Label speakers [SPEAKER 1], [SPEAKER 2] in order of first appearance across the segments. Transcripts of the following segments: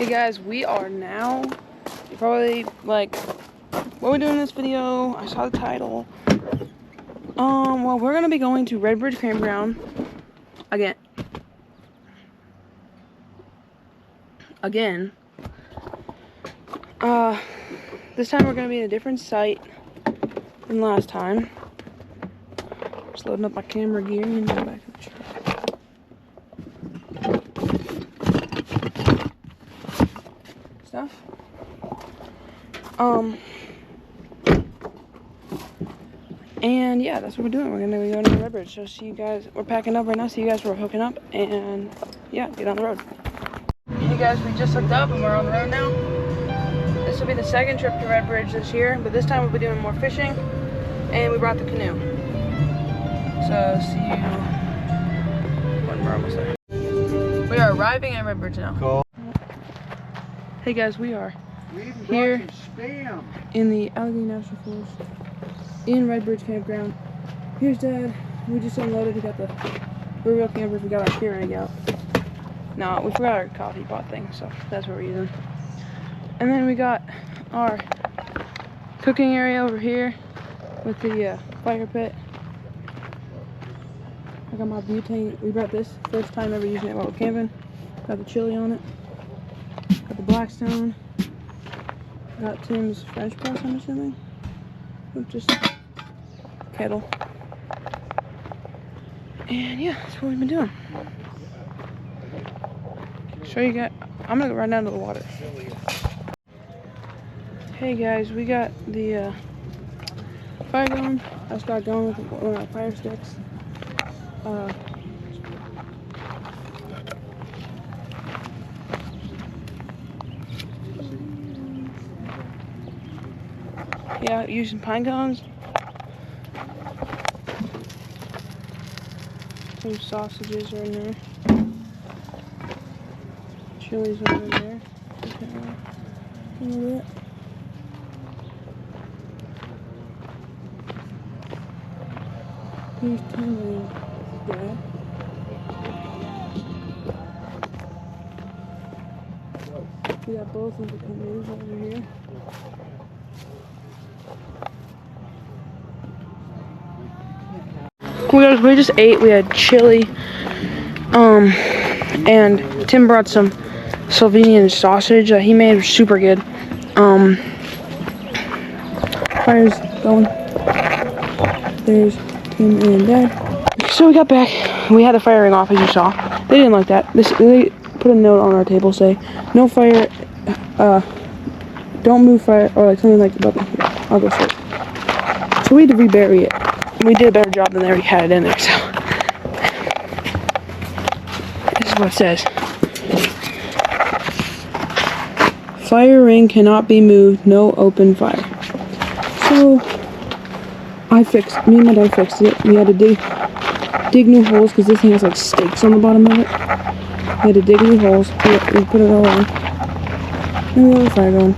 [SPEAKER 1] Hey guys, we are now, you're probably like, what are we doing in this video? I saw the title. Well, we're gonna be going to Redbridge Campground again. This time we're gonna be in a different site than last time. Just loading up my camera gear and go back to the truck. Stuff. And yeah, that's what we're doing. We're gonna be going to Redbridge. So see you guys. We're packing up right now. See you guys. We're hooking up, and yeah, get on the road. Hey guys, we just hooked up and we're on the road now. This will be the second trip to Redbridge this year, but this time we'll be doing more fishing, and we brought the canoe. So see you when we're almost there. We are arriving at Redbridge now.
[SPEAKER 2] Cool.
[SPEAKER 1] Hey guys, we are here in the Allegheny National Forest in Redbridge Campground. Here's Dad. We just unloaded. We got the real campers. We got our gear rig out. No, we forgot our coffee pot thing, so that's what we're using. And then we got our cooking area over here with the fire pit. I got my butane. We brought this first time ever using it while we're camping. Got the chili on it. Got the Blackstone. Got Tim's French press, I'm assuming. Just kettle. And yeah, that's what we've been doing. Show you guys. I'm gonna go right down to the water. Hey guys, we got the fire going. I just got going with one of my fire sticks. Yeah, using pine cones. Some sausages are in there. Chilies over there. Okay. A little bit. Here's Tim and Dad. We got both of the canoes over here. We just ate. We had chili. And Tim brought some Slovenian sausage that he made. It was super good. Fire's going. There's Tim and Dad. So we got back. We had the fire ring off, as you saw. They didn't like that. They put a note on our table saying, "No fire. Don't move fire," or like something like that. I'll go show it. So we had to rebury it. We did a better job than they already had it in there. So this is what it says. Fire ring cannot be moved, no open fire. So, me and my dad fixed it. We had to dig new holes because this thing has like stakes on the bottom of it. We had to dig new holes, we put it all on. And we got the fire going.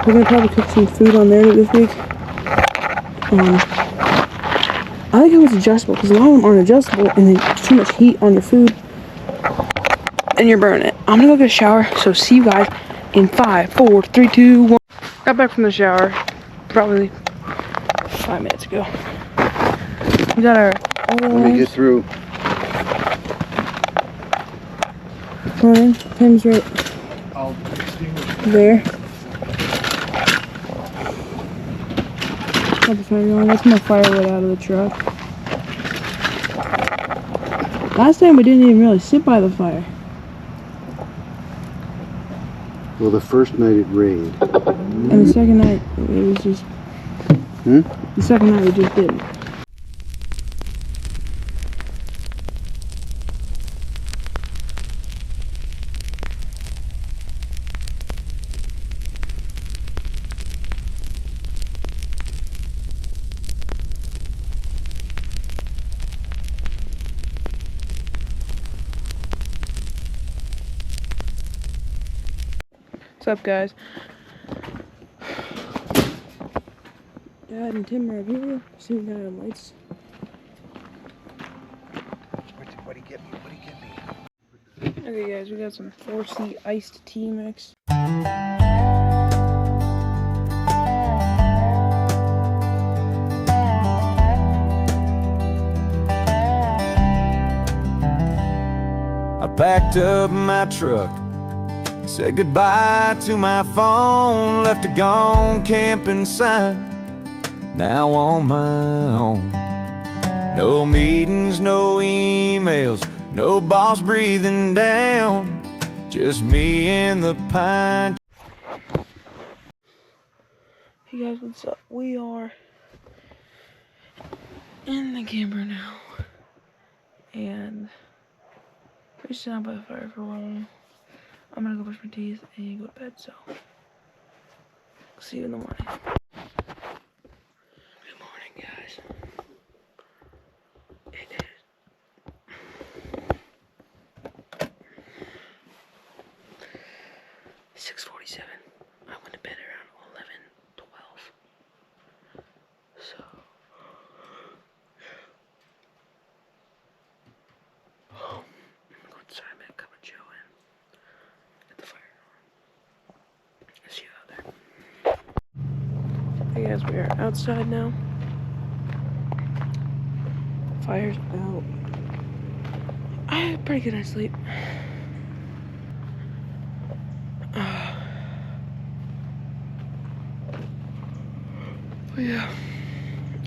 [SPEAKER 1] We're gonna probably cook some food on there this week. I like how it's adjustable because a lot of them aren't adjustable and there's too much heat on your food. And you're burning it. I'm gonna go get a shower, so see you guys in 5, 4, 3, 2, 1. Got back from the shower probably 5 minutes ago. We got our oil
[SPEAKER 2] Let me get through.
[SPEAKER 1] Come on, Tim's right there. Got the fire going. That's my firewood out of the truck. Last time we didn't even really sit by the fire.
[SPEAKER 2] Well, the first night it rained.
[SPEAKER 1] And the second night, it was just... The second night we just didn't. What's up, guys? Dad and Tim are up here. See, we got our lights.
[SPEAKER 2] What do you get me? What do you get me?
[SPEAKER 1] Okay guys, we got some 4C iced tea mix.
[SPEAKER 3] I packed up my truck, said goodbye to my phone, left a gone camping sign, now on my own. No meetings, no emails, no boss breathing down, just me and the pine.
[SPEAKER 1] Hey guys, what's up? We are in the camper now, and we're sitting out by the fire for a while. I'm gonna go brush my teeth and go to bed, so see you in the morning. Good morning, guys. It is 6:47. I went to bed around 11:12. So I'm gonna go inside, make a cup of Joe and get the fire on. I'll see you out there. Hey guys, we are outside now. Fire's out. I had a pretty good night's sleep. But yeah,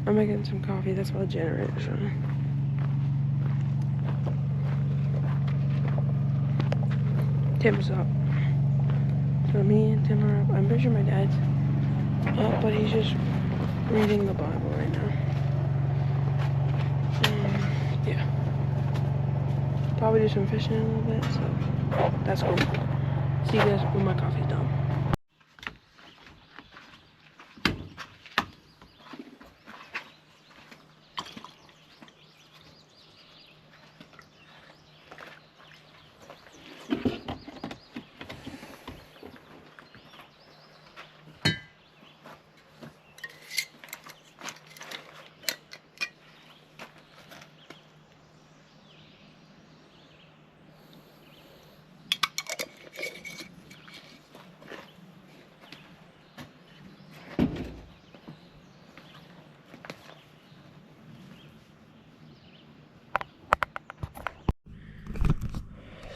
[SPEAKER 1] I'm making some coffee. That's why the generator's running. Tim's up. So me and Tim are up. I'm pretty sure my dad's up, but he's just reading the Bible right now. Yeah. Probably do some fishing in a little bit, so that's cool. See you guys when my coffee's done.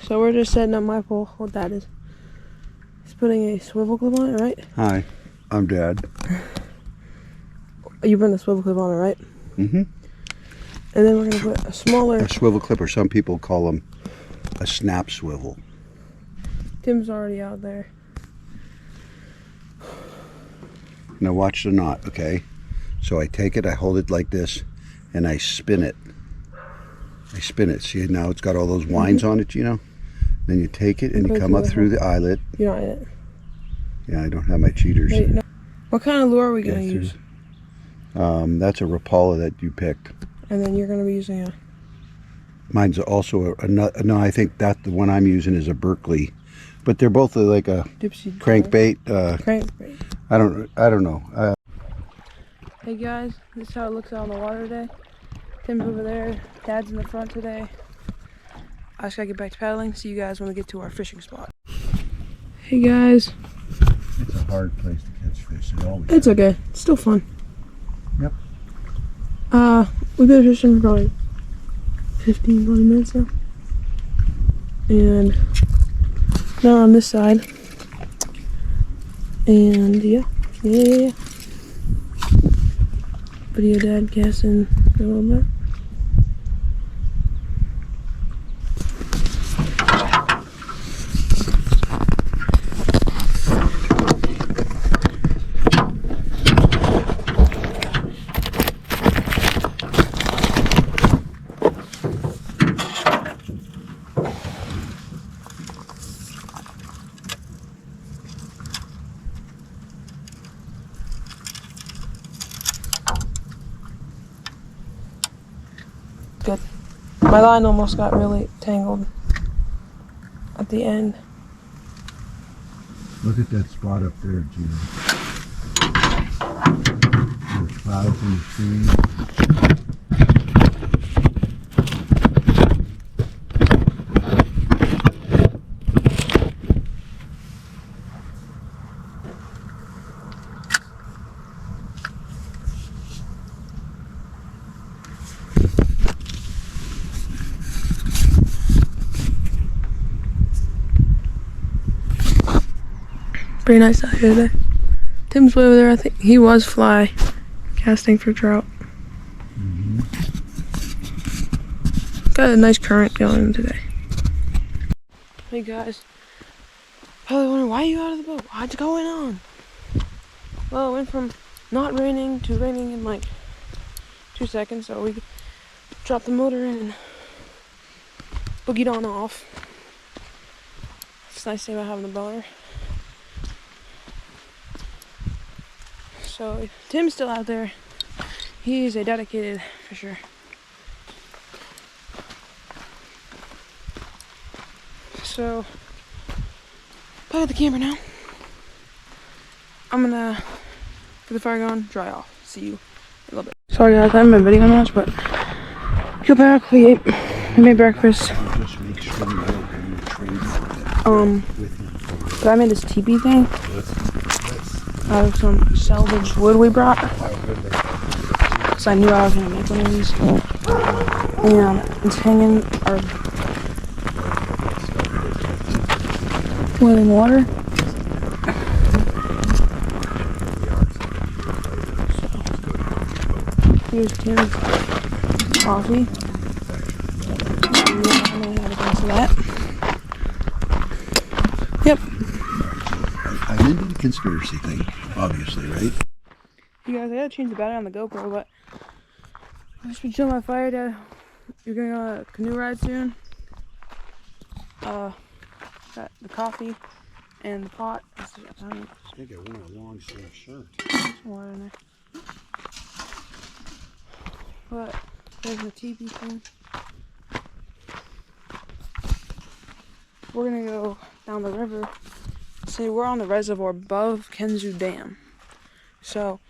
[SPEAKER 1] So we're just setting up my pole. What that is. He's putting a swivel clip on it, right?
[SPEAKER 2] Hi, I'm Dad.
[SPEAKER 1] You bring the swivel clip on it, right?
[SPEAKER 2] Mm-hmm.
[SPEAKER 1] And then we're gonna put a smaller.
[SPEAKER 2] A swivel clip, or some people call them a snap swivel.
[SPEAKER 1] Tim's already out there.
[SPEAKER 2] Now watch the knot, okay? So I take it, I hold it like this, and I spin it. See, now it's got all those winds on it, you know? Then you take it and you come up through the eyelet.
[SPEAKER 1] You're not in it.
[SPEAKER 2] Yeah, I don't have my cheaters.
[SPEAKER 1] Wait, no. What kind of lure are we gonna use?
[SPEAKER 2] That's a Rapala that you picked.
[SPEAKER 1] And then you're gonna be using a.
[SPEAKER 2] Mine's also no, I think that the one I'm using is a Berkeley, but they're both like a
[SPEAKER 1] Dipsy
[SPEAKER 2] crankbait.
[SPEAKER 1] Crankbait.
[SPEAKER 2] I don't know.
[SPEAKER 1] Hey guys, this is how it looks out on the water today. Tim's over there. Dad's in the front today. I just gotta get back to paddling. See you guys when we get to our fishing spot. Hey guys.
[SPEAKER 2] It's a hard place to catch fish.
[SPEAKER 1] It's okay. It's still fun.
[SPEAKER 2] Yep.
[SPEAKER 1] We've been fishing for probably 15, 20 minutes now. And now we're on this side. And yeah. Video Dad casting a little bit. Good. My line almost got really tangled at the end.
[SPEAKER 2] Look at that spot up there, Gina. There's clouds in the screen.
[SPEAKER 1] Pretty nice out here today. Tim's way over there. I think he was fly casting for trout. Got a nice current going today. Hey guys, probably wondering why are you out of the boat? What's going on? Well, it went from not raining to raining in like 2 seconds, so we dropped the motor in and boogied on off. It's a nice thing about having a boater. So Tim's still out there. He's a dedicated fisher. So, put the camera now. I'm gonna get the fire going, dry off. See you in a little bit. Sorry guys, I haven't been videoing much, but got back, we made breakfast. But I made this teepee thing out of some salvaged wood we brought. Cause I knew I was gonna make one of these. And it's hanging our boiling water. So, here's Tim's coffee. That. Yep.
[SPEAKER 2] I'm into the conspiracy thing, obviously, right?
[SPEAKER 1] You guys, I gotta change the battery on the GoPro, but I've just been chilling my fire, Dad. You're going on a canoe ride soon. Got the coffee and the pot.
[SPEAKER 2] I think I want a long sleeve shirt.
[SPEAKER 1] Some water in there. But there's the teepee thing. We're gonna go down the river. So we're on the reservoir above Kenzu Dam. So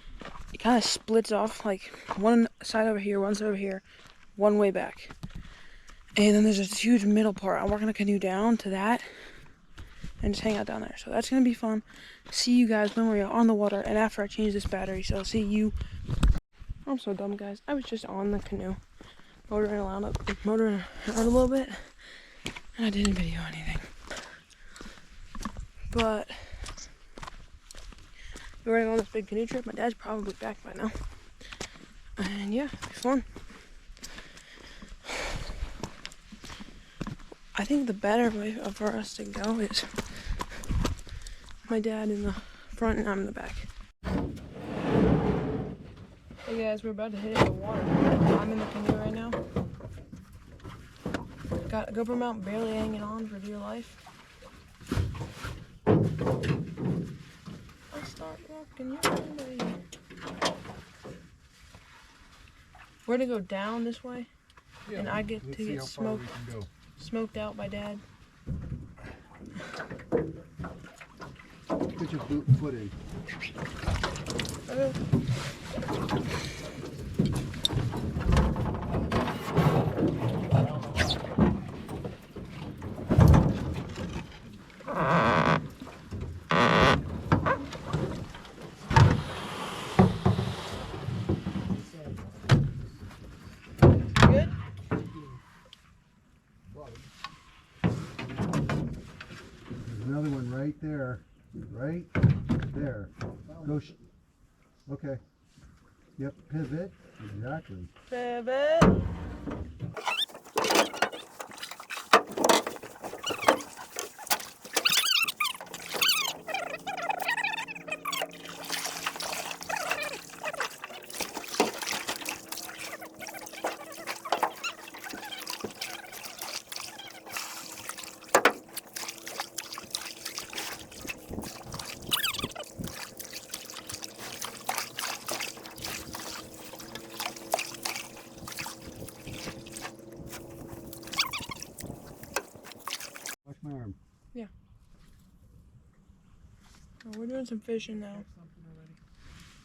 [SPEAKER 1] it kind of splits off, like one side over here, one side over here, one way back. And then there's a huge middle part. And we're gonna canoe down to that and just hang out down there. So that's gonna be fun. See you guys when we're on the water and after I change this battery. So I'll see you. I'm so dumb, guys. I was just on the canoe, motoring around a little bit, and I didn't video anything. But we're gonna go on this big canoe trip. My dad's probably back by now. And yeah, it'll be fun. I think the better way for us to go is my dad in the front and I'm in the back. Hey guys, we're about to hit the water. I'm in the canoe right now. Got a GoPro mount barely hanging on for dear life. I start walking your way. We're gonna go down this way, yeah, and I get to get smoked out by Dad.
[SPEAKER 2] Put your foot in.
[SPEAKER 1] Okay.
[SPEAKER 2] Another one right there. Right there. Go. Okay. Yep. Pivot. Exactly.
[SPEAKER 1] Pivot.
[SPEAKER 2] Watch my arm.
[SPEAKER 1] Yeah. Oh, we're doing some fishing now.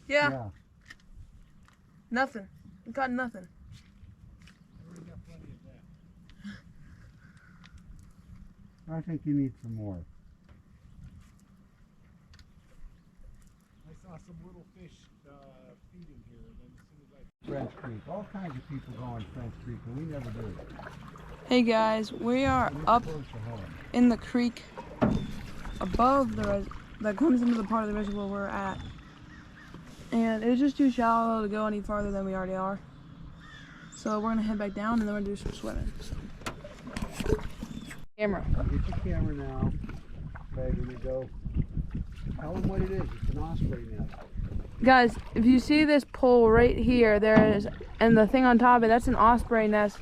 [SPEAKER 1] Yeah. Nothing. We got nothing.
[SPEAKER 2] I think you need some more.
[SPEAKER 4] I saw some little fish feeding here, and then as soon as I...
[SPEAKER 2] French Creek. All kinds of people go on French Creek, and we never do.
[SPEAKER 1] Hey guys, we are up in the creek above the that comes into the part of the reservoir we're at. And it was just too shallow to go any farther than we already are. So we're gonna head back down and then we're gonna do some swimming. Camera.
[SPEAKER 2] Get your camera now. Okay, here we go. Tell them what it is. It's an osprey nest.
[SPEAKER 1] Guys, if you see this pole right here, there is, and the thing on top of it, that's an osprey nest.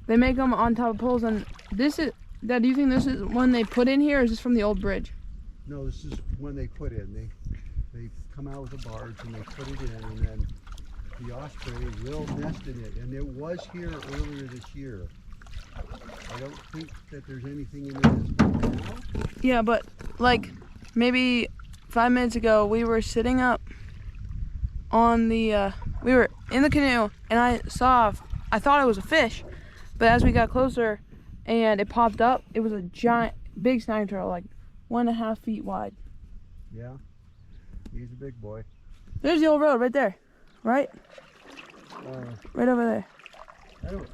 [SPEAKER 1] They make them on top of poles, and this is, Dad, do you think this is one they put in here, or is this from the old bridge?
[SPEAKER 2] No, this is one they put in. They come out with a barge and they put it in, and then the osprey will nest in it. And it was here earlier this year. I don't think that there's anything in it now.
[SPEAKER 1] Yeah, but like maybe 5 minutes ago, we were sitting up on the, we were in the canoe, and I thought it was a fish, but as we got closer and it popped up, it was a giant, big snapping turtle, like 1.5 feet wide.
[SPEAKER 2] Yeah, he's a big boy.
[SPEAKER 1] There's the old road right there, right? Right over there.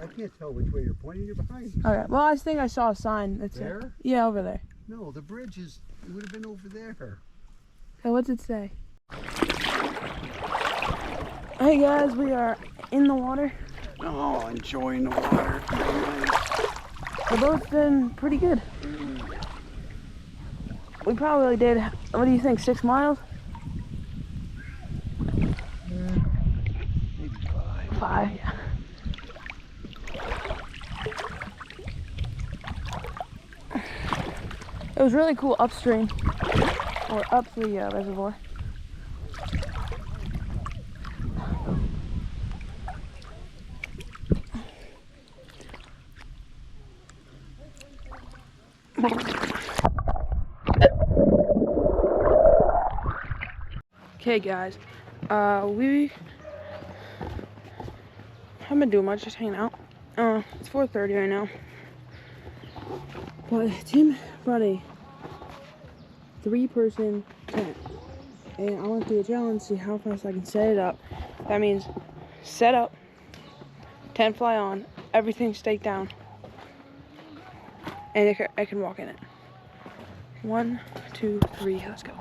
[SPEAKER 2] I can't tell which way you're pointing. You're behind me.
[SPEAKER 1] Okay, well, I think I saw a sign that said,
[SPEAKER 2] There?
[SPEAKER 1] yeah, over there.
[SPEAKER 2] No, the bridge is, it would have been over there.
[SPEAKER 1] Okay, what's it say? Hey guys, we are in the water.
[SPEAKER 2] Oh, enjoying the water.
[SPEAKER 1] The boat's been pretty good. We probably did, what do you think, 6 miles?
[SPEAKER 2] Maybe 5.
[SPEAKER 1] 5, yeah. It was really cool upstream, or up the reservoir. Okay guys, we haven't been doing much, just hanging out. It's 4:30 right now. But Tim brought a 3-person tent, and I want to do a challenge, see how fast I can set it up. That means set up, tent fly on, everything staked down, and I can walk in it. 1, 2, 3, let's go.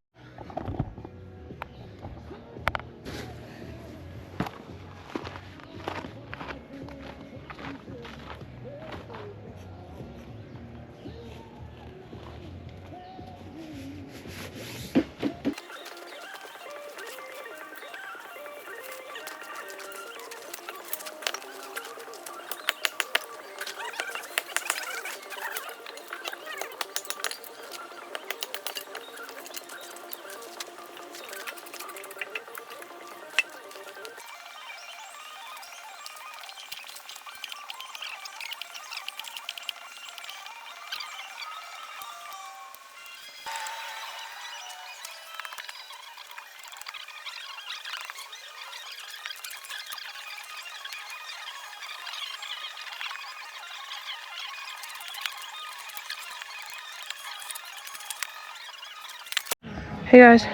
[SPEAKER 1] Hey guys,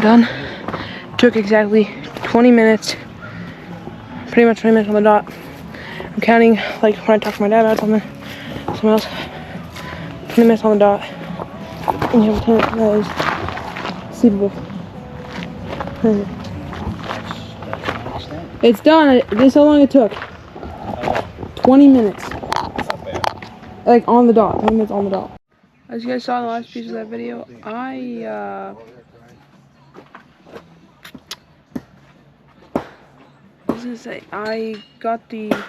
[SPEAKER 1] done. Took exactly 20 minutes, pretty much 20 minutes on the dot. I'm counting like when I talk to my dad about something else. 20 minutes on the dot, and you have a tent that is sleepable. It's done. This is how long it took. 20 minutes. Like on the dot. 20 minutes on the dot. As you guys saw in the last piece of that video, I was gonna say, I got the, I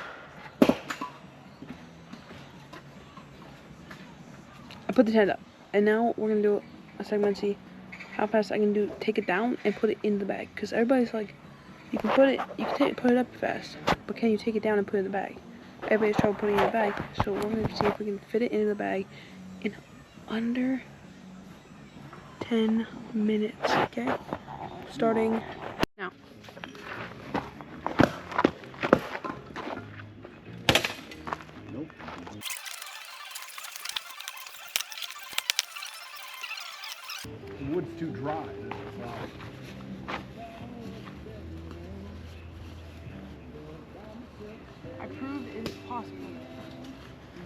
[SPEAKER 1] put the tent up, and now we're gonna do a segment, see how fast I can take it down and put it in the bag, because everybody's like, you can put it up fast, but can you take it down and put it in the bag? Everybody's trying to put it in the bag, so we're gonna see if we can fit it into the bag in under 10 minutes, okay? Starting now.
[SPEAKER 2] Nope. The wood's too dry. That's the problem.
[SPEAKER 1] I proved it is possible.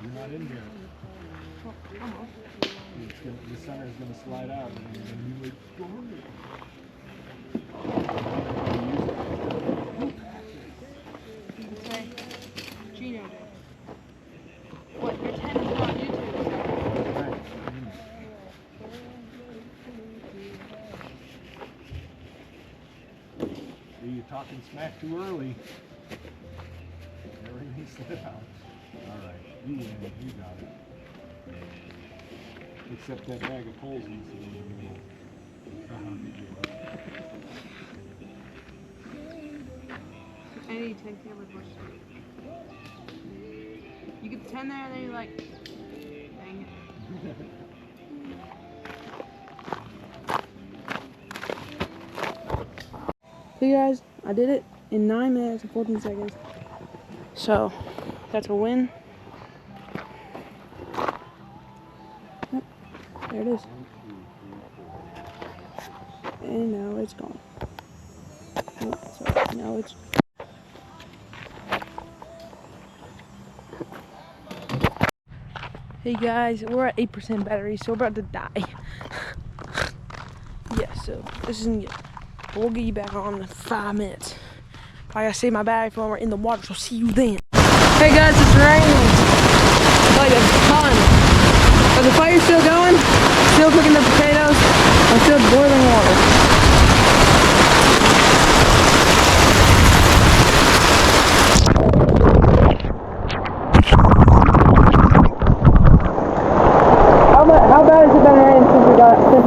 [SPEAKER 4] You're not in here.
[SPEAKER 1] Well, almost.
[SPEAKER 4] the center is gonna slide out, and then you like go under.
[SPEAKER 1] Say, Gino did. What, your 10 is on YouTube, so.
[SPEAKER 4] Right. See, you're talking smack too early. Everything slid out. Alright, you win, you got it. Except that bag of poles needs to go in the middle.
[SPEAKER 1] I need 10 camera pushes. You get the 10 there, and then you're like, dang it. Hey guys, I did it in 9 minutes and 14 seconds. So, that's a win. Yep, there it is. And now it's gone. Oh, sorry, now it's. Hey guys, we're at 8% battery, so we're about to die. Yeah, so this isn't good. But we'll get you back on in 5 minutes. I gotta save my battery for when we're in the water, so see you then. Hey guys, it's raining. Like a ton. But the fire's still going. Still cooking the potatoes. I'm still boiling water. How bad has it been raining since we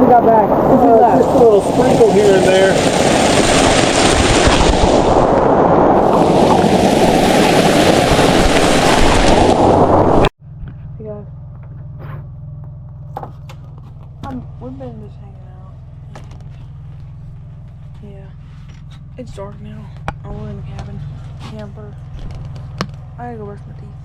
[SPEAKER 1] got back? Since we left?
[SPEAKER 4] Just a little sprinkle here and there.
[SPEAKER 1] Hey guys. We've been just hanging out. And yeah. It's dark now. We're in the cabin. Camper. I gotta go brush my teeth.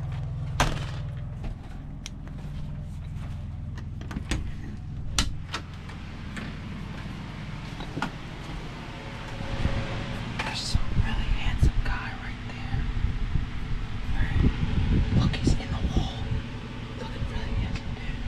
[SPEAKER 1] There's some really handsome guy right there. Look, he's in the wall. Looking really handsome, dude.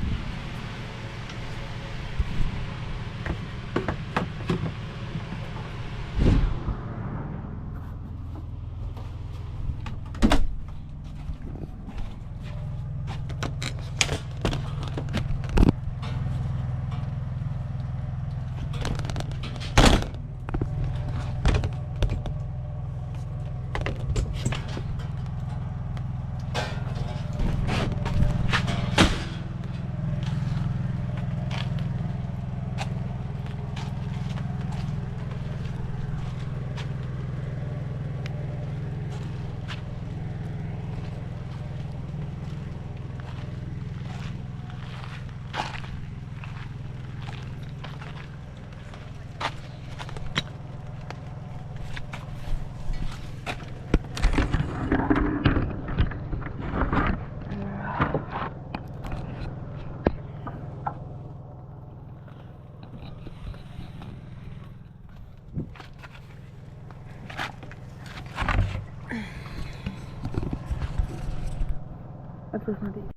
[SPEAKER 1] That's what's my deal.